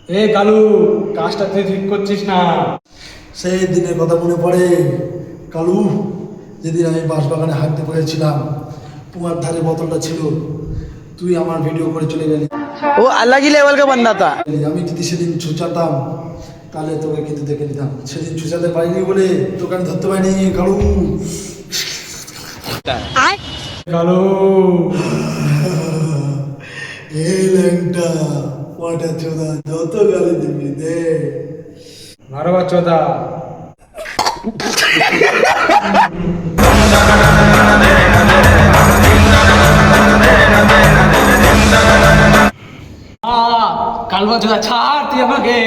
এ কালু, কাজটা তুই ঠিক করছিস না। সেই দিনের কথা মনে পড়ে কালু, যেদিন আমি বাঁশবাগানে হাঁটতে পড়েছিলাম, তোমার ধারে বোতলটা ছিল, তুই আমার ভিডিও করে চলে গেলি। वो अलग ही लेवल का बंदा था। আমি যদি সেদিন ছুচাতাম তাহলে তোকে কিন্তু দেখে নিতাম। সেদিন ছুচাতে পারিনি বলে তোকে আমি ধরতে পারিনি কালু। কালু, এই ল্যাংটা পটা চোদা, যত গালি দিবি দে। মারো বাচ্চোদা। কালু বাচ্চোদা, ছাড় তুই আমাকে।